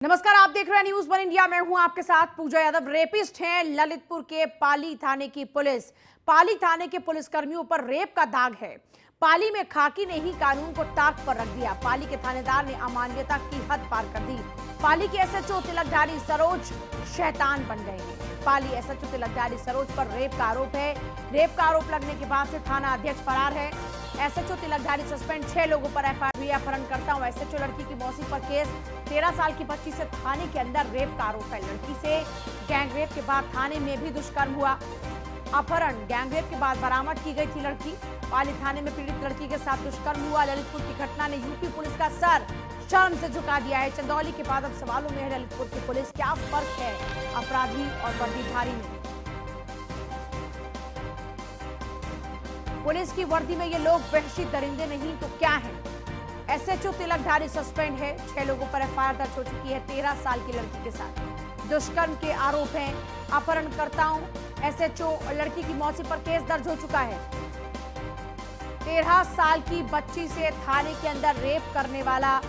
नमस्कार, आप देख रहे हैं न्यूज वन इंडिया। मैं हूं आपके साथ पूजा यादव। रेपिस्ट हैं ललितपुर के पाली थाने की पुलिस। पाली थाने के पुलिसकर्मियों पर रेप का दाग है। पाली में खाकी ने ही कानून को ताक पर रख दिया। पाली के थानेदार ने अमानवीयता की हद पार कर दी। पाली के एसएचओ तिलकधारी सरोज शैतान बन गए हैं। पाली एसएचओ तिलकधारी सरोज पर रेप का आरोप है। रेप का आरोप लगने के बाद से थाना अध्यक्ष फरार है। एसएचओ तिलकधारी सस्पेंड, 6 लोगों पर एफआईआर। अपहरणकर्ताओं एसएचओ लड़की की मौसी पर केस। 13 साल की बच्ची से थाने के अंदर रेप का आरोप है। लड़की से गैंगरेप के बाद थाने में भी दुष्कर्म हुआ। अपहरण, गैंगरेप के बाद बरामद की गई थी लड़की। पाली थाने में पीड़ित लड़की के साथ दुष्कर्म हुआ। ललितपुर की घटना ने यूपी पुलिस का सर शर्म से झुका दिया है। चंदौली के बाद अब सवालों में है ललितपुर की पुलिस। क्या फर्क है अपराधी और वर्दीधारी में? पुलिस की वर्दी में ये लोग वहशी दरिंदे नहीं तो क्या है? एसएचओ तिलकधारी सस्पेंड है। 6 लोगों पर एफआईआर दर्ज हो चुकी है। 13 साल की लड़की के साथ दुष्कर्म के आरोप हैं। अपहरणकर्ताओं एसएचओ और लड़की की मौसी पर केस दर्ज हो चुका है। 13 साल की बच्ची से थाने के अंदर रेप करने वाला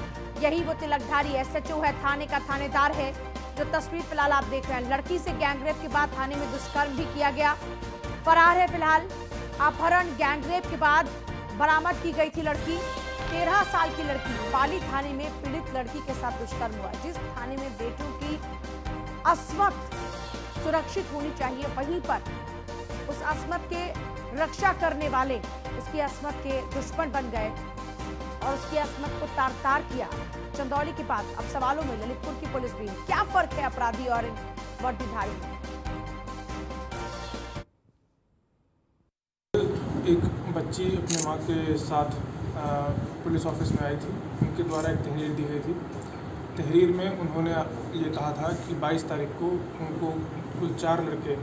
यही वो तिलकधारी एसएचओ है, थाने का थानेदार है। जो तस्वीर फिलहाल आप देख रहे हैं, लड़की से गैंगरेप के बाद थाने में दुष्कर्म भी किया गया। फरार है फिलहाल। अपहरण, गैंगरेप के बाद बरामद की गई थी लड़की। 13 साल की लड़की। पाली थाने में पीड़ित लड़की के साथ दुष्कर्म हुआ। जिस थाने में बेटियों की अस्मत सुरक्षित होनी चाहिए, वहीं पर उस अस्मत के रक्षा करने वाले उसकी अस्मत के दुश्मन बन गए और उसकी अस्मत को तार तार किया। चंदौली के बाद अब सवालों में ललितपुर की पुलिस भी। क्या फर्क है अपराधी और वर्दीधारी में? एक बच्ची अपने माँ के साथ पुलिस ऑफिस में आई थी। उनके द्वारा एक तहरीर दी गई थी। तहरीर में उन्होंने ये कहा था कि 22 तारीख को उनको कुल 4 लड़के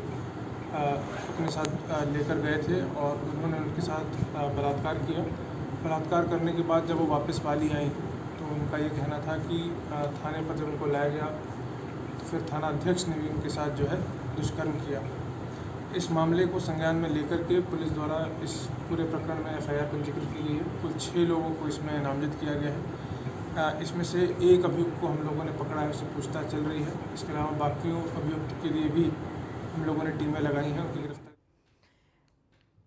अपने साथ लेकर गए थे और उन्होंने उनके साथ बलात्कार किया। बलात्कार करने के बाद जब वो वापस पाली आई तो उनका ये कहना था कि थाने पर जब उनको लाया गया तो फिर थाना अध्यक्ष ने भी उनके साथ जो है दुष्कर्म किया। इस मामले को संज्ञान में लेकर के पुलिस द्वारा इस पूरे प्रकरण में एफआईआर पंजीकृत की गई है। कुल 6 लोगों को इसमें नामजद किया गया है। इसमें से एक अभियुक्त को हम लोगों ने पकड़ा है, उससे पूछताछ चल रही है। इसके अलावा बाकियों अभियुक्त के लिए भी हम लोगों ने टीमें लगाई हैं, उनकी गिरफ्तारी।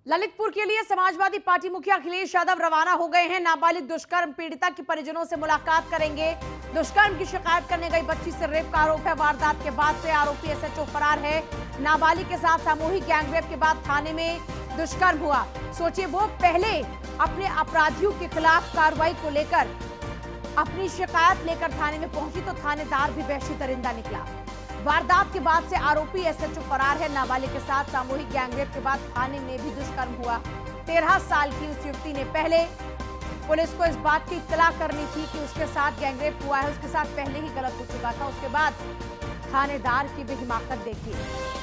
ललितपुर के लिए समाजवादी पार्टी मुखिया अखिलेश यादव रवाना हो गए हैं। नाबालिग दुष्कर्म पीड़िता के परिजनों से मुलाकात करेंगे। दुष्कर्म की शिकायत करने गई बच्ची से रेप का आरोप है। वारदात के बाद से आरोपी एसएचओ फरार है। नाबालिग के साथ सामूहिक गैंगरेप के बाद थाने में दुष्कर्म हुआ। सोचिए, वो पहले अपने अपराधियों के खिलाफ कार्रवाई को लेकर अपनी शिकायत लेकर थाने में पहुंची तो थानेदार भी वहशी दरिंदा निकला। वारदात के बाद से आरोपी एसएचओ फरार है। नाबालिग के साथ सामूहिक गैंगरेप के बाद थाने में भी दुष्कर्म हुआ। 13 साल की उस युवती ने पहले पुलिस को इस बात की इत्तला करनी थी कि उसके साथ गैंगरेप हुआ है, उसके साथ पहले ही गलत हो चुका था। उसके बाद थानेदार की भी हिमाकत देखी।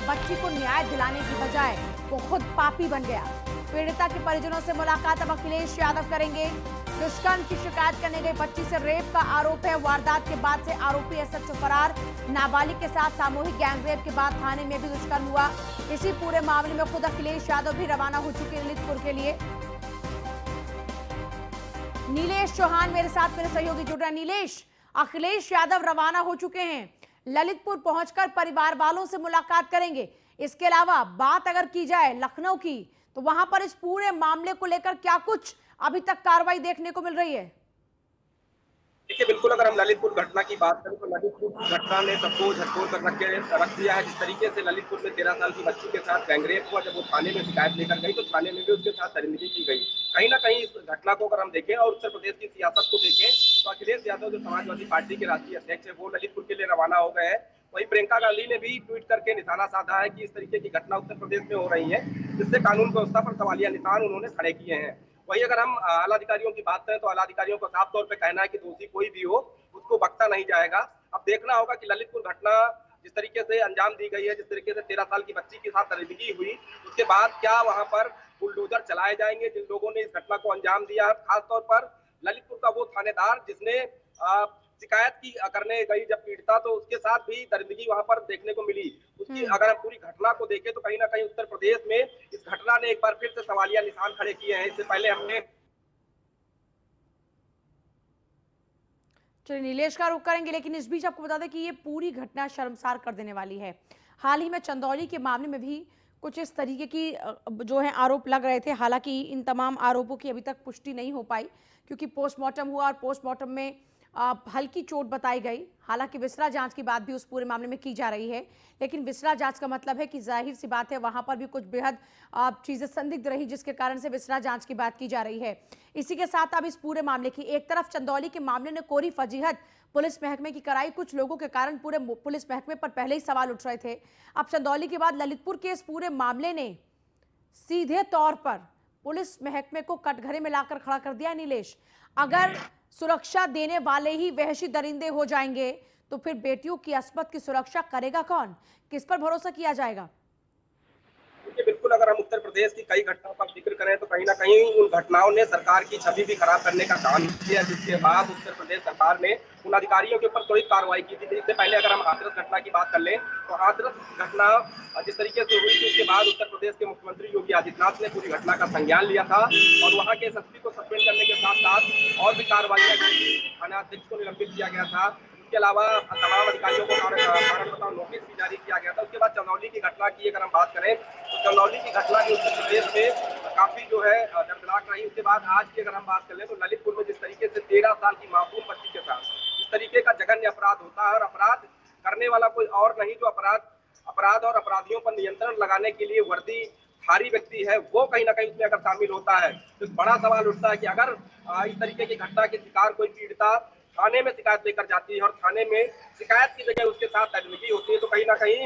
बच्ची को न्याय दिलाने की बजाय वो खुद पापी बन गया। पीड़िता के परिजनों से मुलाकात अब अखिलेश यादव करेंगे। दुष्कर्म की शिकायत करने गई बच्ची से रेप का आरोप है। वारदात के बाद से आरोपी एसएचओ फरार। नाबालिग के साथ सामूहिक गैंगरेप के बाद थाने में भी दुष्कर्म हुआ। इसी पूरे मामले में खुद अखिलेश यादव भी रवाना हो चुके हैं ललितपुर के लिए। नीलेश चौहान मेरे साथ, मेरे सहयोगी जुड़ रहे हैं। नीलेश, अखिलेश यादव रवाना हो चुके हैं। ललितपुर पहुंचकर परिवार वालों से मुलाकात करेंगे। इसके अलावा बात अगर की जाए लखनऊ की, तो वहां पर इस पूरे मामले को लेकर क्या कुछ अभी तक कार्रवाई देखने को मिल रही है? देखिए, बिल्कुल अगर हम ललितपुर घटना की बात करें तो ललितपुर घटना ने सबको झकझोर कर रख दिया है। जिस तरीके से ललितपुर में 13 साल की बच्ची के साथ गैंगरेप हुआ, जब वो थाने में शिकायत लेकर गई तो थाने में भी उसके साथ दरिंदगी की गई। कहीं ना कहीं इस घटना को अगर हम देखें और उत्तर प्रदेश की सियासत को देखें तो अखिलेश यादव जो समाजवादी पार्टी के राष्ट्रीय अध्यक्ष है वो ललितपुर के लिए रवाना हो गए हैं। वहीं प्रियंका गांधी ने भी ट्वीट करके निशाना साधा है कि इस तरीके की घटना उत्तर प्रदेश में हो रही है, जिससे कानून व्यवस्था पर सवालिया निशान उन्होंने खड़े किए हैं। वही अगर हम आला अधिकारियों की बात करें तो आला अधिकारियों का साफ तौर पे कहना है कि दोषी कोई भी हो उसको बख्शा नहीं जाएगा। अब देखना होगा कि ललितपुर घटना जिस तरीके से अंजाम दी गई है, जिस तरीके से 13 साल की बच्ची के साथ दरिंदगी हुई, उसके बाद क्या वहां पर बुलडोजर चलाए जाएंगे जिन लोगों ने इस घटना को अंजाम दिया। खासतौर पर ललितपुर का वो थानेदार जिसने शिकायत की करने गई जब पीड़िता तो उसके साथ भी दरिंदगी वहां पर देखने को मिली। उसकी अगर हम पूरी घटना को देखें तो कहीं ना कहीं उत्तर प्रदेश में इस घटना ने एक बार फिर से सवालिया निशान खड़े किए हैं। इससे पहले हमने चलिए नीलेश का रुख करेंगे, लेकिन इस बीच आपको बता दें कि ये पूरी घटना शर्मसार कर देने वाली है। हाल ही में चंदौली के मामले में भी कुछ इस तरीके की जो है आरोप लग रहे थे। हालांकि इन तमाम आरोपों की अभी तक पुष्टि नहीं हो पाई, क्योंकि पोस्टमार्टम हुआ और पोस्टमार्टम में हल्की चोट बताई गई। हालांकि विसरा जांच की बात भी उस पूरे मामले में की जा रही है, लेकिन विसरा जांच का मतलब है कि जाहिर सी बात है वहां पर भी कुछ बेहद चीजें संदिग्ध रही, जिसके कारण से विसरा जांच की बात की जा रही है। इसी के साथ अब इस पूरे मामले की एक तरफ चंदौली के मामले ने कोरी फजीहत पुलिस महकमे की कराई। कुछ लोगों के कारण पूरे पुलिस महकमे पर पहले ही सवाल उठ रहे थे। अब चंदौली के बाद ललितपुर के इस पूरे मामले ने सीधे तौर पर पुलिस महकमे को कटघरे में लाकर खड़ा कर दिया। नीलेश, अगर सुरक्षा देने वाले ही वहशी दरिंदे हो जाएंगे तो फिर बेटियों की अस्मत की सुरक्षा करेगा कौन? किस पर भरोसा किया जाएगा? देखिए, बिल्कुल अगर हम उत्तर प्रदेश की कई घटनाओं का जिक्र करें तो कहीं न कहीं उन घटनाओं ने सरकार की छवि भी खराब करने का काम किया, जिसके बाद उत्तर प्रदेश सरकार ने उन अधिकारियों के ऊपर त्वरित कार्रवाई की थी। इससे पहले अगर हम हाथरस घटना की बात कर लें तो हाथरस घटना जिस तरीके से हुई थी, उसके बाद उत्तर प्रदेश के मुख्यमंत्री योगी आदित्यनाथ ने पूरी घटना का संज्ञान लिया था और वहाँ के एसएसपी को सस्पेंड करने के साथ-साथ और भी कार्रवाइयाँ की। थानाध्यक्ष को निलंबित किया गया था। इसके अलावा तमाम अधिकारियों को कारण बताओ नोटिस भी जारी किया गया था। उसके बाद चंदौली की घटना की अगर हम बात करें तो चंदौली की घटना भी उत्तर प्रदेश में काफी जो है दर्दनाक रही। उसके बाद आज की अगर हम बात कर लें तो ललितपुर में जिस तरीके से 13 साल की मासूम बच्ची के साथ इस तरीके का जघन्य अपराध होता है और अपराध करने वाला कोई और नहीं, जो अपराध और अपराधियों पर नियंत्रण लगाने के लिए वर्दीधारी व्यक्ति है, वो कहीं ना कहीं उसमें अगर शामिल होता है तो बड़ा सवाल उठता है कि अगर इस तरीके की घटना के शिकार कोई पीड़िता थाने में शिकायत लेकर जाती है और थाने में शिकायत की जगह उसके साथ दरिंदगी होती है तो कहीं ना कहीं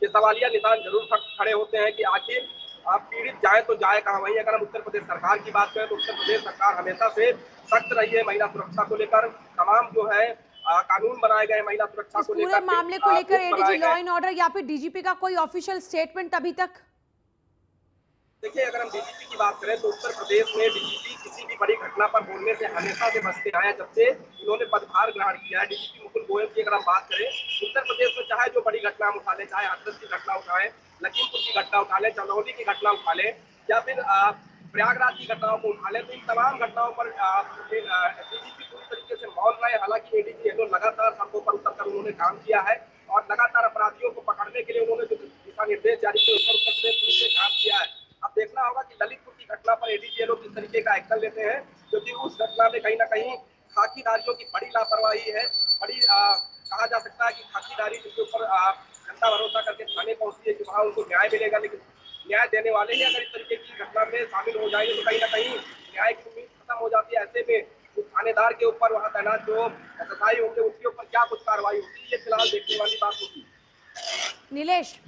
ये सवालिया निशान जरूर खड़े होते हैं कि आखिर आप पीड़ित जाए तो जाए कहाँ। वहीं अगर हम उत्तर प्रदेश सरकार की बात करें तो उत्तर प्रदेश सरकार हमेशा से सख्त रही है महिला सुरक्षा को लेकर। तमाम जो है कानून बनाए गए महिला सुरक्षा इस को पूरे लेकर, मामले को लेकर एडीजी लॉ एंड ऑर्डर या फिर डीजीपी का कोई ऑफिशियल स्टेटमेंट अभी तक? देखिए, अगर हम डीजीपी की बात करें तो उत्तर प्रदेश में डीजीपी किसी भी बड़ी घटना पर बोलने से हमेशा से बचते आए हैं जब से इन्होंने पदभार ग्रहण किया है। डीजीपी मुकुल गोयल की अगर हम बात करें, उत्तर प्रदेश में चाहे जो बड़ी घटना हम उठा लें, चाहे हाथरस की घटना उठाएं, लखीमपुर की घटना उठा लें, चंदौली की घटना उठा लें या फिर प्रयागराज की घटनाओं को उठा लें, तो इन तमाम घटनाओं पर डीजीपी पूरी तरीके से मौन रहे। हालांकि एडीजी हेलो लगातार सबको पर उतर कर उन्होंने काम किया है और लगातार अपराधियों को पकड़ने के लिए उन्होंने जो दिशा निर्देश जारी किए उत्तर प्रदेश पुलिस ने काम किया है। अब देखना होगा कि ललितपुर की घटना पर एडीजी लोग किस तरीके का एक्शन लेते हैं, क्योंकि उस घटना में कहीं ना कहीं खाकीदारियों की बड़ी लापरवाही है। बड़ी कहा जा सकता है कि खाकीदारी जिसके ऊपर जनता भरोसा करके थाने पहुंचती है कि वहाँ उनको न्याय मिलेगा, लेकिन न्याय देने वाले ही अगर इस तरीके की घटना में शामिल हो जाएंगे तो कहीं ना कहीं न्याय की उम्मीद खत्म हो जाती है। ऐसे में उस थानेदार के ऊपर वहाँ तैनात जो एसएसआई होंगे उनके ऊपर क्या कुछ कार्रवाई होती है, ये फिलहाल देखने वाली बात होगी। नीलेश,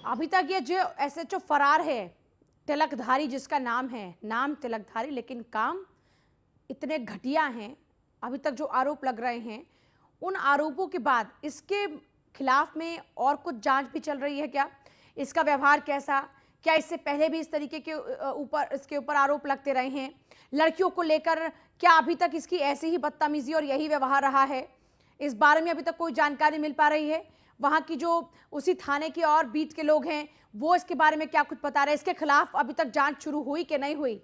अभी तक ये जो एसएचओ फरार है, तिलकधारी जिसका नाम है, नाम तिलकधारी लेकिन काम इतने घटिया हैं, अभी तक जो आरोप लग रहे हैं, उन आरोपों के बाद इसके खिलाफ में और कुछ जांच भी चल रही है क्या? इसका व्यवहार कैसा? क्या इससे पहले भी इस तरीके के ऊपर इसके ऊपर आरोप लगते रहे हैं? लड़कियों को लेकर क्या अभी तक इसकी ऐसी ही बदतमीजी और यही व्यवहार रहा है? इस बारे में अभी तक कोई जानकारी मिल पा रही है? वहां की जो उसी थाने के और बीट के लोग हैं वो इसके बारे में क्या कुछ बता रहे हैं? इसके खिलाफ अभी तक जांच शुरू हुई कि नहीं हुई?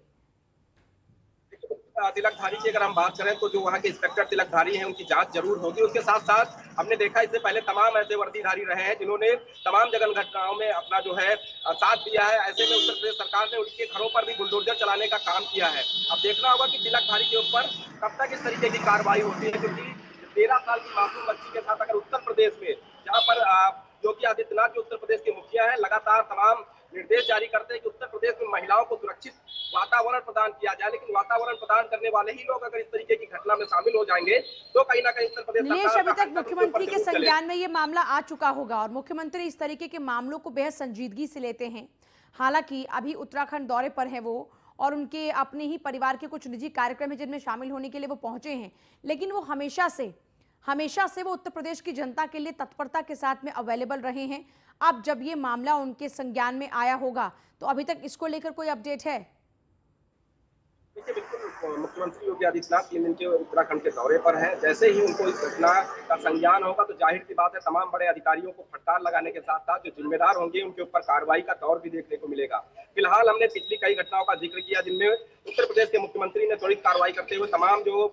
तिलकधारी की अगर हम बात करें तो जो वहाँ के इंस्पेक्टर तिलकधारी हैं उनकी जांच जरूर होगी। उसके साथ साथ हमने देखा इससे पहले तमाम ऐसे वर्दीधारी रहे हैं जिन्होंने तमाम जघन्य घटनाओं में अपना जो है साथ दिया है। ऐसे में उत्तर प्रदेश सरकार ने उनके घरों पर भी बुलडोजर चलाने का काम किया है। अब देखना होगा कि तिलकधारी के ऊपर कब तक इस तरीके की कार्रवाई होती है, क्योंकि 13 साल की मासूम बच्ची के साथ अगर उत्तर प्रदेश में, जहाँ पर योगी आदित्यनाथ जो उत्तर प्रदेश के मुखिया है, लगातार तमाम निर्देश जारी करते हैं कि उत्तर प्रदेश में महिलाओं को सुरक्षित वातावरण प्रदान किया जाए, लेकिन वातावरण प्रदान करने वाले ही लोग अगर इस तरीके की घटना में शामिल हो जाएंगे तो कहीं ना कहीं उत्तर प्रदेश नीलेश, अभी तक मुख्यमंत्री के सरकार संज्ञान में ये मामला आ चुका होगा और मुख्यमंत्री इस तरीके के मामलों को बेहद संजीदगी से लेते हैं। हालांकि अभी उत्तराखंड दौरे पर है वो और उनके अपने ही परिवार के कुछ निजी कार्यक्रम है जिनमें शामिल होने के लिए वो पहुंचे हैं, लेकिन वो हमेशा से वो उत्तर प्रदेश की जनता के लिए तत्परता के साथ में अवेलेबल रहे हैं। अब जब ये मामला उनके संज्ञान में आया होगा तो अभी तक इसको लेकर कोई अपडेट है? देखिए, बिल्कुल मुख्यमंत्री योगी आदित्यनाथ 3 दिन के उत्तराखंड के दौरे पर हैं। जैसे ही उनको इस घटना का संज्ञान होगा तो जाहिर सी बात है तमाम बड़े अधिकारियों को फटकार लगाने के साथ साथ जो जिम्मेदार होंगे उनके ऊपर कार्रवाई का दौर भी देखने को मिलेगा। फिलहाल हमने पिछली कई घटनाओं का जिक्र किया जिनमें उत्तर प्रदेश के मुख्यमंत्री ने त्वरित कार्रवाई करते हुए तमाम जो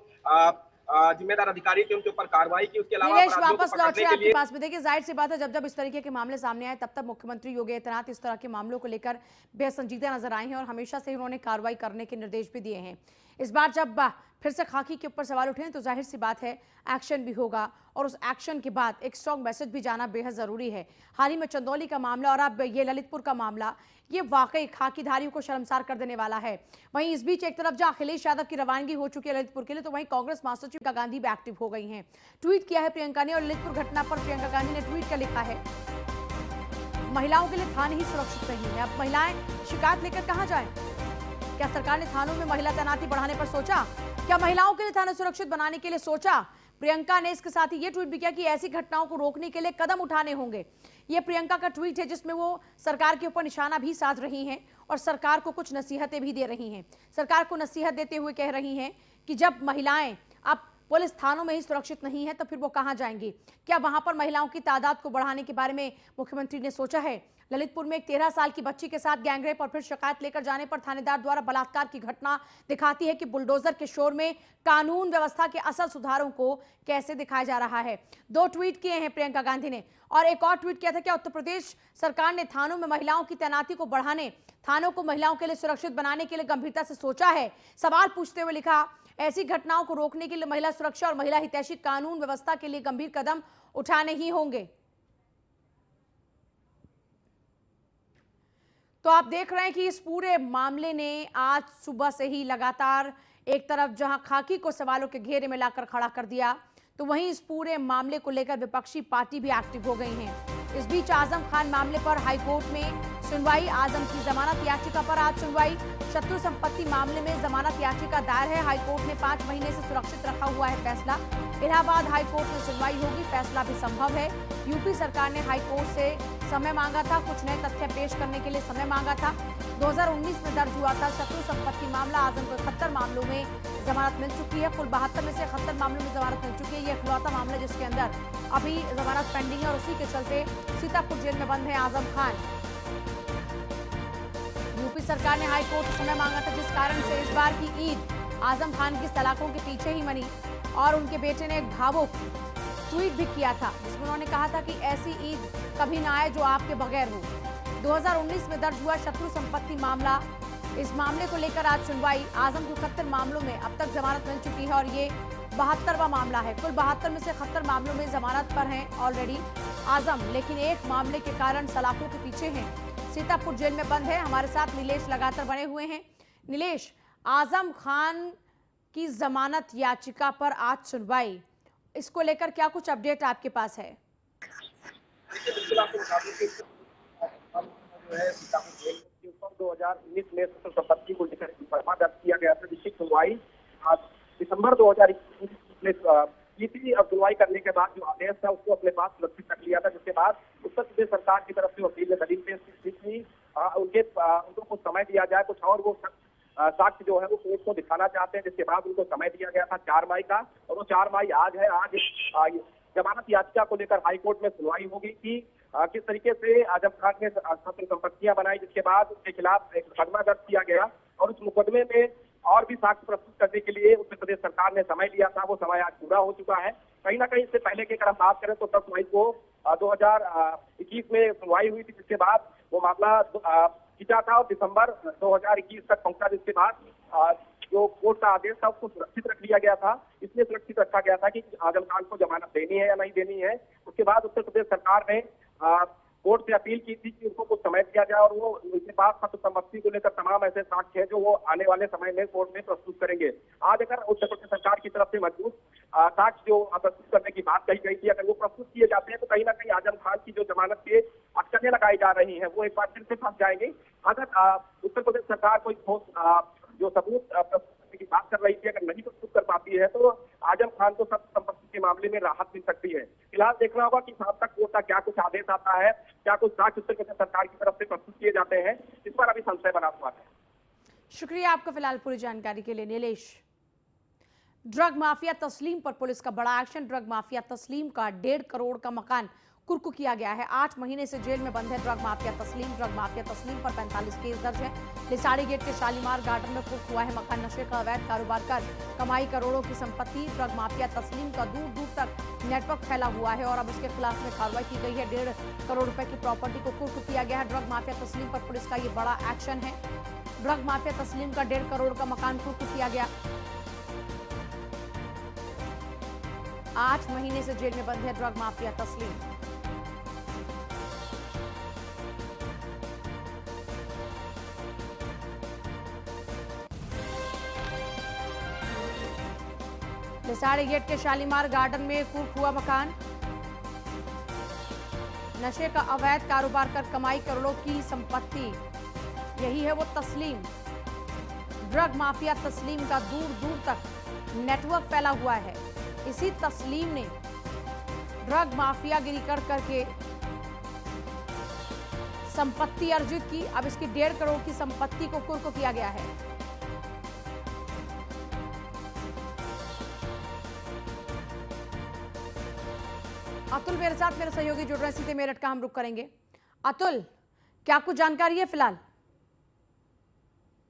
जिम्मेदार अधिकारी थे उनके ऊपर कार्रवाई की। उसके अलावा नीलेश, अपराधियों को वापस पकड़ने लौटे के आपके लिए पास में। देखिए, जाहिर सी बात है, जब जब इस तरीके के मामले सामने आए तब तब मुख्यमंत्री योगी आदित्यनाथ इस तरह के मामलों को लेकर बेहद संजीदा नजर आए हैं और हमेशा से उन्होंने कार्रवाई करने के निर्देश भी दिए हैं। इस बार जब फिर से खाकी के ऊपर सवाल उठे हैं तो जाहिर सी बात है एक्शन भी होगा और उस एक्शन के बाद एक स्ट्रॉन्ग मैसेज भी जाना बेहद जरूरी है। हाल ही में चंदौली का मामला और अब ये ललितपुर का मामला, ये वाकई खाकीधारियों को शर्मसार कर देने वाला है। वहीं इस बीच एक तरफ जहां अखिलेश यादव की रवानगी हो चुकी है ललितपुर के लिए, तो वहीं कांग्रेस महासचिव प्रियंका गांधी भी एक्टिव हो गई हैं। ट्वीट किया है प्रियंका ने और ललितपुर घटना पर प्रियंका गांधी ने ट्वीट कर लिखा है, महिलाओं के लिए थाने ही सुरक्षित नहीं है, अब महिलाएं शिकायत लेकर कहां जाएं? क्या सरकार ने थानों में महिला तैनाती बढ़ाने पर सोचा? क्या महिलाओं के लिए थाने सुरक्षित बनाने के लिए सोचा? प्रियंका ने इसके साथ ही ये ट्वीट भी किया कि ऐसी घटनाओं को रोकने के लिए कदम उठाने होंगे। ये प्रियंका का ट्वीट है जिसमें वो सरकार के ऊपर निशाना भी साध रही हैं और सरकार को कुछ नसीहतें भी दे रही हैं। सरकार को नसीहत देते हुए कह रही हैं कि जब महिलाएं अब पुलिस थानों में ही सुरक्षित नहीं है तो फिर वो कहां जाएंगी? क्या वहां पर महिलाओं की तादाद को बढ़ाने के बारे में मुख्यमंत्री ने सोचा है? ललितपुर में एक 13 साल की बच्ची के साथ गैंगरेप और फिर शिकायत लेकर जाने पर थानेदार द्वारा बलात्कार की घटना दिखाती है कि बुलडोजर के शोर में कानून व्यवस्था के असल सुधारों को कैसे दिखाया जा रहा है। 2 ट्वीट किए हैं प्रियंका गांधी ने और एक और ट्वीट किया था कि उत्तर प्रदेश सरकार ने थानों में महिलाओं की तैनाती को बढ़ाने, थानों को महिलाओं के लिए सुरक्षित बनाने के लिए गंभीरता से सोचा है। सवाल पूछते हुए लिखा, ऐसी घटनाओं को रोकने के लिए महिला सुरक्षा और महिला हितैषी कानून व्यवस्था के लिए गंभीर कदम उठाने ही होंगे। तो आप देख रहे हैं कि इस पूरे मामले ने आज सुबह से ही लगातार एक तरफ जहां खाकी को सवालों के घेरे में लाकर खड़ा कर दिया, तो वहीं इस पूरे मामले को लेकर विपक्षी पार्टी भी एक्टिव हो गई हैं। इस बीच आजम खान मामले पर हाईकोर्ट में सुनवाई, आजम की जमानत याचिका पर आज सुनवाई। शत्रु संपत्ति मामले में जमानत याचिका दायर है, हाईकोर्ट ने 5 महीने से सुरक्षित रखा हुआ है फैसला। इलाहाबाद हाईकोर्ट में सुनवाई होगी, फैसला भी संभव है। यूपी सरकार ने हाईकोर्ट से समय मांगा था, कुछ नए तथ्य पेश करने के लिए समय मांगा था। 2019 में दर्ज हुआ था शत्रु संपत्ति मामला, आजम को 71 मामलों में जमानत मिल चुकी है। कुल 72 में से 71 मामलों में जमानत मिल चुकी है। ये इकलौता मामला जिसके अंदर अभी जमानत पेंडिंग है और उसी के चलते सीतापुर जेल में बंद है आजम खान। यूपी सरकार ने हाईकोर्ट से समय मांगा था, जिस कारण से इस बार की ईद आजम खान की सलाखों के पीछे ही मनी और उनके बेटे ने एक भावुक ट्वीट भी किया था जिसमें उन्होंने कहा था कि ऐसी ईद कभी ना आए जो आपके बगैर हो। 2019 में दर्ज हुआ शत्रु संपत्ति मामला, इस मामले को लेकर आज सुनवाई। आजम को 71 मामलों में अब तक जमानत मिल चुकी है और ये 72वां मामला है। कुल 72 में से 71 मामलों में जमानत पर हैं ऑलरेडी आजम, लेकिन एक मामले के कारण सलाखों के पीछे हैं, सीतापुर जेल में बंद है। हमारे साथ नीलेश लगातार बने हुए हैं। नीलेश, आजम खान की जमानत याचिका पर आज सुनवाई, इसको लेकर क्या कुछ अपडेट आपके पास है? बिल्कुल आपको बता दूं कि जो है सीतापुर जेल के ऊपर 2019 में शत्रु संपत्ति को लेकर मुकदमा दर्ज किया गया था, जिसकी सुनवाई दिसंबर 2021 में की थी। अब सुनवाई करने के बाद जो आदेश था उसको अपने पास सुरक्षित रख लिया था, जिसके बाद उत्तर प्रदेश सरकार की तरफ से वकील ने दलील पेश की थी उनको कुछ समय दिया जाए, कुछ और वो साक्ष्य जो है वो कोर्ट को दिखाना चाहते हैं, जिसके बाद उनको समय दिया गया था 4 मई का, और वो 4 मई आज है। आज जमानत याचिका को लेकर हाईकोर्ट में सुनवाई होगी कि किस तरीके से आजम खान ने शत्रु संपत्तियां बनाई, जिसके बाद उसके खिलाफ एक मुकदमा दर्ज किया गया और उस मुकदमे में और भी साक्ष्य प्रस्तुत करने के लिए उत्तर प्रदेश सरकार ने समय लिया था, वो समय आज पूरा हो चुका है। कहीं ना कहीं इससे पहले की अगर हम बात करें तो 10 मई को 2021 में सुनवाई हुई थी, जिसके बाद वो मामला खींचा था और दिसंबर 2021 तक पहुंचा, जिसके बाद जो कोर्ट का आदेश था उसको सुरक्षित रख लिया गया था। इसलिए सुरक्षित रखा गया था कि आजम खान को जमानत देनी है या नहीं देनी है। उसके बाद उत्तर प्रदेश सरकार ने कोर्ट से अपील की थी कि उनको कुछ समय दिया जाए और वो उनके पास शत्रु संपत्ति को लेकर तमाम ऐसे साक्ष्य हैं जो वो आने वाले समय में कोर्ट में प्रस्तुत करेंगे। आज अगर उत्तर प्रदेश सरकार की तरफ से मजबूत साक्ष्य जो प्रस्तुत करने की बात कही गई थी, अगर वो प्रस्तुत किए जाते हैं तो कहीं ना कहीं आजम खान की जो जमानत के अटकलें लगाई जा रही हैं वो एक बार फिर से फंस जाएंगे। अगर उत्तर प्रदेश सरकार कोई ठोस जो सबूत प्रस्तुत करने की बात कर रही थी अगर नहीं प्रस्तुत कर पाती है तो आजम खान को शत्रु संपत्ति के मामले में राहत मिल सकती है। फिलहाल देखना होगा कि शाम तक कोर्ट का क्या कुछ आदेश आता है, क्या कुछ साक्ष्य उत्तर प्रदेश सरकार की तरफ से प्रस्तुत किए जाते हैं, इस पर अभी संशय बना हुआ है। शुक्रिया आपका फिलहाल पूरी जानकारी के लिए नीलेश। ड्रग माफिया तस्लीम पर पुलिस का बड़ा एक्शन। ड्रग माफिया तस्लीम का 1.5 करोड़ का मकान कुर्क किया गया है। 8 महीने से जेल में बंद है ड्रग माफिया तस्लीम। ड्रग माफिया तस्लीम पर 45 केस दर्ज है। लिसाड़ी गेट के शालीमार गार्डन में कुर्क हुआ है मकान। नशे का अवैध कारोबार कर कमाई करोड़ों की संपत्ति। ड्रग माफिया तस्लीम का दूर दूर तक नेटवर्क फैला हुआ है और अब इसके खिलाफ में कार्रवाई की गई है। 1.5 करोड़ रुपए की प्रॉपर्टी को कुर्क किया गया है। ड्रग माफिया तस्लीम पर पुलिस का ये बड़ा एक्शन है। ड्रग माफिया तस्लीम का 1.5 करोड़ का मकान कुर्क किया गया। 8 महीने से जेल में बंद है ड्रग माफिया तस्लीम। लिसाड़ी गेट के शालीमार गार्डन में कुर्क हुआ मकान। नशे का अवैध कारोबार कर कमाई करोड़ों की संपत्ति, यही है वो तस्लीम। ड्रग माफिया तस्लीम का दूर दूर तक नेटवर्क फैला हुआ है। इसी तस्लीम ने ड्रग माफियागिरी कर करके संपत्ति अर्जित की। अब इसकी 1.5 करोड़ की संपत्ति को कुर्क किया गया है। अतुल मेरे साथ, मेरे सहयोगी जुड़ रहे हैं, सीधे मेरठ का हम रुख करेंगे। अतुल, क्या कुछ जानकारी है फिलहाल?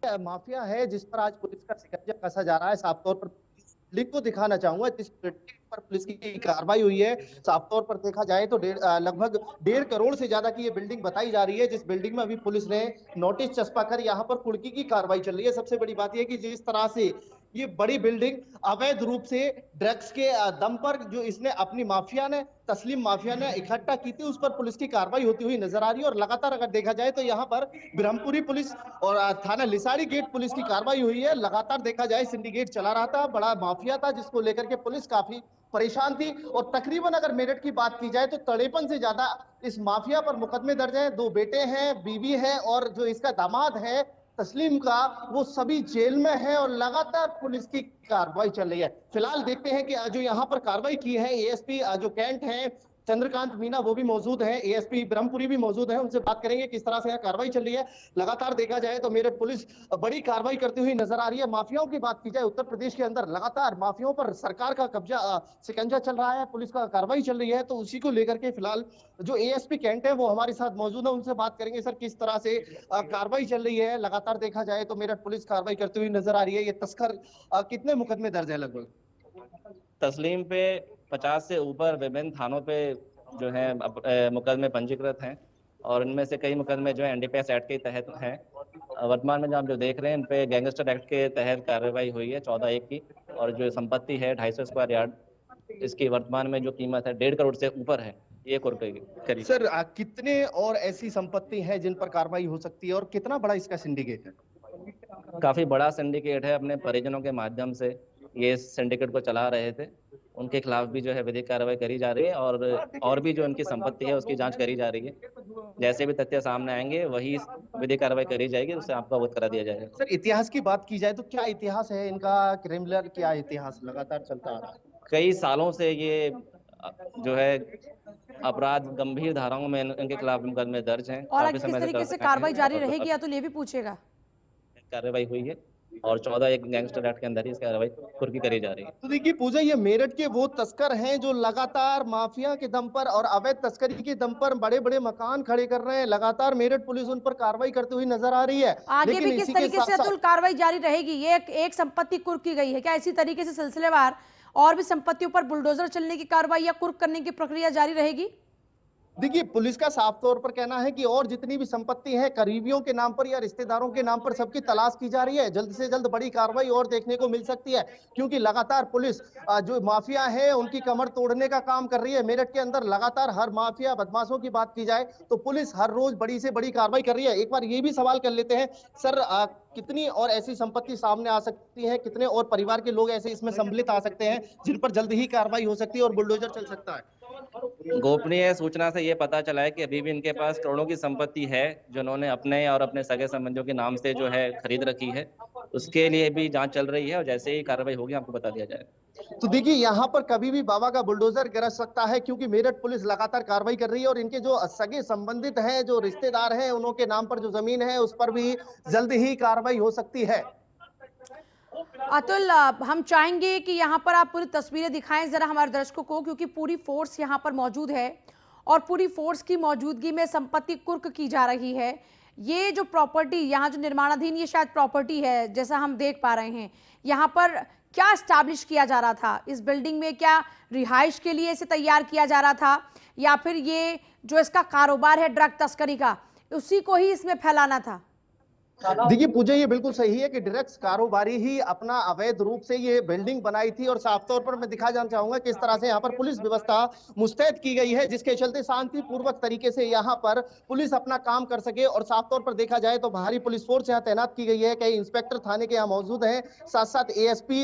माफिया है जिस पर आज पुलिस का शिकंजा कसा जा रहा है। साफ तौर पर बिल्डिंग को दिखाना चाहूंगा जिस बिल्डिंग पर पुलिस की कार्रवाई हुई है। साफ तौर पर देखा जाए तो लगभग 1.5 करोड़ से ज्यादा की ये बिल्डिंग बताई जा रही है, जिस बिल्डिंग में अभी पुलिस ने नोटिस चस्पा कर यहाँ पर कुर्की की कार्रवाई चल रही है। सबसे बड़ी बात यह कि जिस तरह से ये बड़ी बिल्डिंग अवैध रूप से ड्रग्स के दम पर जो इसने अपनी माफिया ने तस्लीम माफिया ने इकट्ठा की थी, उस पर पुलिस की कार्रवाई होती हुई नजर आ रही है। और लगातार अगर देखा जाए तो यहाँ पर ब्रह्मपुरी पुलिस और थाना लिसाड़ी गेट पुलिस की कार्रवाई हुई है। लगातार देखा जाए सिंडिकेट चला रहा था, बड़ा माफिया था जिसको लेकर के पुलिस काफी परेशान थी। और तकरीबन अगर मेरठ की बात की जाए तो 53 से ज्यादा इस माफिया पर मुकदमे दर्ज हैं। 2 बेटे हैं, बीवी है और जो इसका दामाद है तस्लीम का, वो सभी जेल में है और लगातार पुलिस की कार्रवाई चल रही है। फिलहाल देखते हैं कि जो यहाँ पर कार्रवाई की है एएसपी जो कैंट है चंद्रकांत मीना, वो भी मौजूद है, एएसपी ब्रह्मपुरी भी मौजूद है, उनसे बात करेंगे किस तरह से यहाँ कार्रवाई चल रही है। लगातार देखा जाए तो मेरठ पुलिस बड़ी कार्रवाई करती हुई नजर आ रही है। माफियाओं की बात की जाए, उत्तर प्रदेश के अंदर लगातार माफियाओं पर सरकार का कब्जा शिकंजा चल रहा है, पुलिस का कार्रवाई चल रही है। तो उसी को लेकर के फिलहाल जो एएसपी कैंट है वो हमारे साथ मौजूद है, उनसे बात करेंगे। सर, किस तरह से कार्रवाई चल रही है? लगातार देखा जाए तो मेरठ पुलिस कार्रवाई करती हुई नजर आ रही है। ये तस्कर कितने मुकदमे दर्ज है? लगभग तस्लीम पे 50 से ऊपर विभिन्न थानों पे जो है मुकदमे पंजीकृत हैं और इनमें से कई मुकदमे जो है एनडीपीएस एक्ट के तहत हैं। वर्तमान में जो आप जो देख रहे हैं इन पे गैंगस्टर एक्ट के तहत कार्रवाई हुई है 14/1 की। और जो संपत्ति है 250 स्क्वायर यार्ड, इसकी वर्तमान में जो कीमत है 1.5 करोड़ से ऊपर है। ये करीब। सर, कितने और ऐसी संपत्ति है जिन पर कार्रवाई हो सकती है और कितना बड़ा इसका सिंडिकेट है? काफी बड़ा सिंडिकेट है। अपने परिजनों के माध्यम से ये सिंडिकेट को चला रहे थे, उनके खिलाफ भी जो है विधिक कार्रवाई करी जा रही है और भी जो उनकी संपत्ति है उसकी जांच करी जा रही है। जैसे भी तथ्य सामने आएंगे वही विधिक कार्रवाई करी जाएगी, उससे आपको अवगत करा दिया जाएगा। सर, इतिहास की बात की जाए तो क्या इतिहास है इनका? क्रिमिनल क्या इतिहास लगातार चलता आ रहा है? कई सालों से ये जो है अपराध गंभीर धाराओं में इनके खिलाफ मुकदमे दर्ज हैं। और आगे किस तरीके से कार्रवाई जारी रहेगी अतुल, ये भी पूछेगा। कार्रवाई हुई है और 14/1 गैंगस्टर एक्ट के अंदर ही इस कार्रवाई कुर्की करी जा रही है। तो देखिए पूजा, ये मेरठ के वो तस्कर हैं जो लगातार माफिया के दम पर और अवैध तस्करी के दम पर बड़े बड़े मकान खड़े कर रहे हैं। लगातार मेरठ पुलिस उन पर कार्रवाई करती हुई नजर आ रही है। आगे भी किस तरीके से अतुल कार्रवाई जारी रहेगी? ये एक संपत्ति कुर्क की गई है, क्या इसी तरीके से सिलसिलेवार और भी संपत्तियों पर बुलडोजर चलने की कार्रवाई या कुर्क करने की प्रक्रिया जारी रहेगी? देखिए, पुलिस का साफ तौर पर कहना है कि और जितनी भी संपत्ति है करीबियों के नाम पर या रिश्तेदारों के नाम पर सबकी तलाश की जा रही है। जल्द से जल्द बड़ी कार्रवाई और देखने को मिल सकती है, क्योंकि लगातार पुलिस जो माफिया है उनकी कमर तोड़ने का काम कर रही है। मेरठ के अंदर लगातार हर माफिया बदमाशों की बात की जाए तो पुलिस हर रोज बड़ी से बड़ी कार्रवाई कर रही है। एक बार ये भी सवाल कर लेते हैं सर, कितनी और ऐसी संपत्ति सामने आ सकती है, कितने और परिवार के लोग ऐसे इसमें सम्मिलित आ सकते हैं जिन पर जल्द ही कार्रवाई हो सकती है और बुलडोजर चल सकता है? गोपनीय सूचना से ये पता चला है कि अभी भी इनके पास करोड़ों की संपत्ति है जो उन्होंने अपने और अपने सगे संबंधियों के नाम से जो है खरीद रखी है। उसके लिए भी जांच चल रही है और जैसे ही कार्रवाई होगी आपको बता दिया जाएगा। तो देखिए, यहाँ पर कभी भी बाबा का बुलडोजर गिरस सकता है, क्योंकि मेरठ पुलिस लगातार कार्रवाई कर रही है और इनके जो सगे संबंधित हैं, जो रिश्तेदार हैं, उनके नाम पर जो जमीन है उस पर भी जल्द ही कार्रवाई हो सकती है। अतुल, हम चाहेंगे कि यहाँ पर आप पूरी तस्वीरें दिखाएं जरा हमारे दर्शकों को, क्योंकि पूरी फोर्स यहाँ पर मौजूद है और पूरी फोर्स की मौजूदगी में संपत्ति कुर्क की जा रही है। ये जो प्रॉपर्टी यहाँ जो निर्माणाधीन ये शायद प्रॉपर्टी है, जैसा हम देख पा रहे हैं, यहाँ पर क्या स्टैब्लिश किया जा रहा था? इस बिल्डिंग में क्या रिहाइश के लिए इसे तैयार किया जा रहा था, या फिर ये जो इसका कारोबार है ड्रग तस्करी का, उसी को ही इसमें फैलाना था? देखिए पूजा, ये बिल्कुल सही है कि ड्रग्स कारोबारी ही अपना अवैध रूप से ये बिल्डिंग बनाई थी, और साफ तौर पर मैं दिखा जाना चाहूंगा किस तरह से यहाँ पर पुलिस व्यवस्था मुस्तैद की गई है, जिसके चलते शांतिपूर्वक तरीके से यहाँ पर पुलिस अपना काम कर सके। और साफ तौर पर देखा जाए तो भारी पुलिस फोर्स यहाँ तैनात की गई है, कई इंस्पेक्टर थाने के यहाँ मौजूद हैं, साथ साथ एएसपी,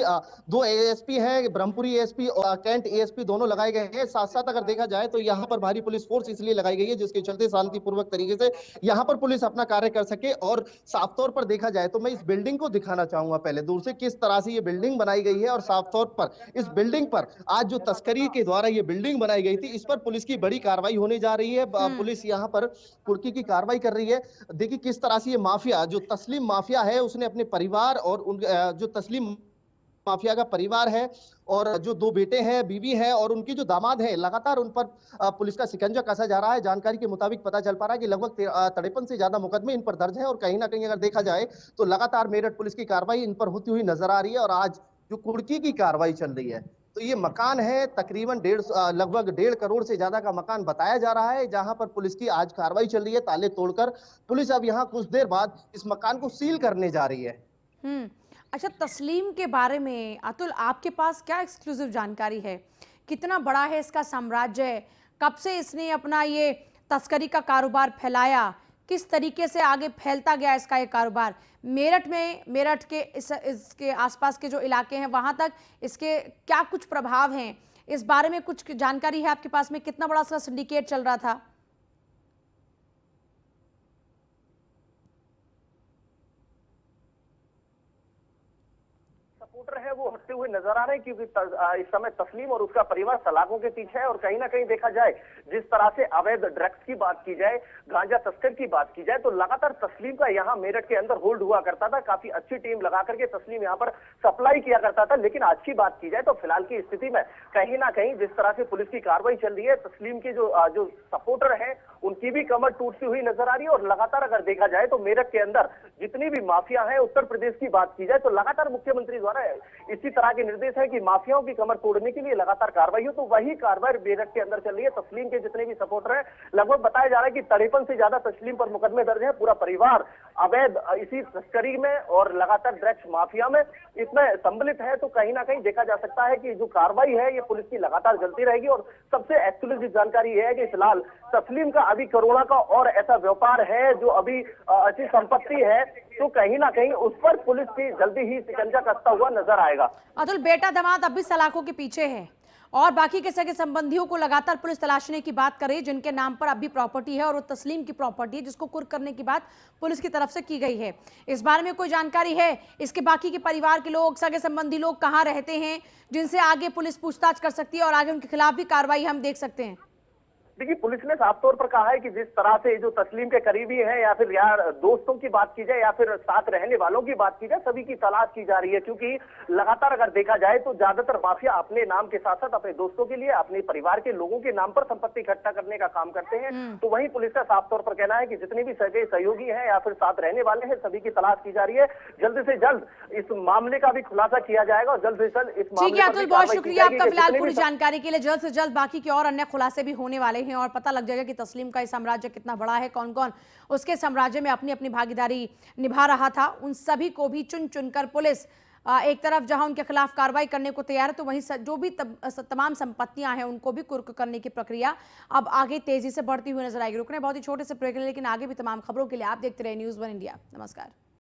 2 एएसपी हैं, ब्रह्मपुरी एएसपी और कैंट एएसपी दोनों लगाए गए हैं। साथ साथ अगर देखा जाए तो यहाँ पर भारी पुलिस फोर्स इसलिए लगाई गई है जिसके चलते शांतिपूर्वक तरीके से यहाँ पर पुलिस अपना कार्य कर सके। और साफ तौर पर देखा जाए तो मैं इस बिल्डिंग को दिखाना चाहूंगा पहले दूर से किस तरह से ये बिल्डिंग बनाई गई है। और साफ तौर पर इस बिल्डिंग पर आज जो तस्करी के द्वारा ये बिल्डिंग बनाई गई थी, इस पर पुलिस की बड़ी कार्रवाई होने जा रही है। पुलिस यहाँ पर कुर्की की कार्रवाई कर रही है। देखिए किस तरह से ये माफिया, जो तस्लीम माफिया है, उसने अपने परिवार और जो तस्लीम माफिया का परिवार है और जो 2 बेटे हैं, बीवी है और उनकी जो दामाद है, लगातार उन पर पुलिस का शिकंजा कसा जा रहा है। जानकारी के मुताबिक पता चल पा रहा है कि लगभग 53 से ज्यादा मुकदमे इन पर दर्ज हैं, और कहीं ना कहीं अगर देखा जाए तो लगातार मेरठ पुलिस की कार्रवाई इन पर होती हुई नजर आ रही है। और आज जो कुर्की की कार्रवाई चल रही है, तो ये मकान है तकरीबन लगभग 1.5 करोड़ से ज्यादा का मकान बताया जा रहा है, जहां पर पुलिस की आज कार्रवाई चल रही है। ताले तोड़कर पुलिस अब यहाँ कुछ देर बाद इस मकान को सील करने जा रही है। अच्छा, तस्लीम के बारे में अतुल आपके पास क्या एक्सक्लूसिव जानकारी है? कितना बड़ा है इसका साम्राज्य? कब से इसने अपना ये तस्करी का कारोबार फैलाया? किस तरीके से आगे फैलता गया इसका ये कारोबार? मेरठ में, मेरठ के इसके आसपास के जो इलाके हैं वहां तक इसके क्या कुछ प्रभाव हैं? इस बारे में कुछ जानकारी है आपके पास में? कितना बड़ा इसका सिंडिकेट चल रहा था? सपोर्टर है वो हटते हुए नजर आ रहे हैं, क्योंकि इस समय तस्लीम और उसका परिवार सलाखों के पीछे है। और कहीं ना कहीं देखा जाए, जिस तरह से अवैध ड्रग्स की बात की जाए, गांजा तस्कर की बात की जाए, तो लगातार तस्लीम का यहाँ मेरठ के अंदर होल्ड हुआ करता था। काफी अच्छी टीम लगा करके तस्लीम यहाँ पर सप्लाई किया करता था। लेकिन आज की बात की जाए तो फिलहाल की स्थिति में कहीं ना कहीं जिस तरह से पुलिस की कार्रवाई चल रही है, तस्लीम के जो सपोर्टर है उनकी भी कमर टूटती हुई नजर आ रही है। और लगातार अगर देखा जाए तो मेरठ के अंदर जितनी भी माफिया है, उत्तर प्रदेश की बात की जाए तो लगातार मुख्यमंत्री द्वारा इसी तरह के निर्देश है कि माफियाओं की कमर तोड़ने के लिए लगातार कार्रवाई हो। तो वही कार्रवाई मेरठ के अंदर चल रही है। तस्लीम के जितने भी सपोर्टर हैं, लगभग बताया जा रहा है कि 53 से ज्यादा तस्लीम पर मुकदमे दर्ज है। पूरा परिवार अवैध इसी तस्करी में और लगातार ड्रग्स माफिया में इसमें सम्मिलित है। तो कहीं ना कहीं देखा जा सकता है कि जो कार्रवाई है ये पुलिस की लगातार चलती रहेगी। और सबसे एक्सक्लूसिव जानकारी यह है कि फिलहाल तस्लीम का अभी करोड़ों का और ऐसा व्यापार है जो अभी अच्छी संपत्ति है, तो कहीं ना कहीं उस पर पुलिस की जल्दी ही शिकंजा कसता हुआ नजर आएगा। अतुल, बेटा दामाद अब भी सलाखों के पीछे है और बाकी के सगे संबंधियों को लगातार पुलिस तलाशने की बात करे, जिनके नाम पर अब भी प्रॉपर्टी है और वो तस्लीम की प्रॉपर्टी है, जिसको कुर्क करने की बात पुलिस की तरफ से की गई है। इस बारे में कोई जानकारी है? इसके बाकी के परिवार के लोग, सगे संबंधी लोग कहाँ रहते हैं, जिनसे आगे पुलिस पूछताछ कर सकती है और आगे उनके खिलाफ भी कार्रवाई हम देख सकते हैं? देखिए, पुलिस ने साफ तौर पर कहा है कि जिस तरह से जो तस्लीम के करीबी हैं या फिर यार दोस्तों की बात की जाए या फिर साथ रहने वालों की बात की जाए, सभी की तलाश की जा रही है। क्योंकि लगातार अगर देखा जाए तो ज्यादातर माफिया अपने नाम के साथ साथ अपने दोस्तों के लिए, अपने परिवार के लोगों के नाम पर संपत्ति इकट्ठा करने का काम करते हैं। तो वहीं पुलिस का साफ तौर पर कहना है कि जितने भी सगे सहयोगी हैं या फिर साथ रहने वाले हैं, सभी की तलाश की जा रही है। जल्द से जल्द इस मामले का भी खुलासा किया जाएगा और जल्द से जल्द इस मामले ठीक है अतुल, बहुत शुक्रिया आपका फिलहाल पूरी जानकारी के लिए। जल्द से जल्द बाकी के और अन्य खुलासे भी होने वाले हैं और पता लग जाएगा कि तस्लीम का साम्राज्य कितना बड़ा है, कौन कौन उसके साम्राज्य में अपनी अपनी भागीदारी निभा रहा था। उन सभी को भी चुन चुनकर पुलिस एक तरफ जहां उनके खिलाफ कार्रवाई करने को तैयार है, तो वहीं जो भी तमाम संपत्तियां हैं उनको भी कुर्क करने की प्रक्रिया अब आगे तेजी से बढ़ती हुई नजर आएगी। रुकने बहुत ही छोटे से ब्रेक, लेकिन आगे भी तमाम खबरों के लिए आप देखते रहे न्यूज़ 1 इंडिया। नमस्कार।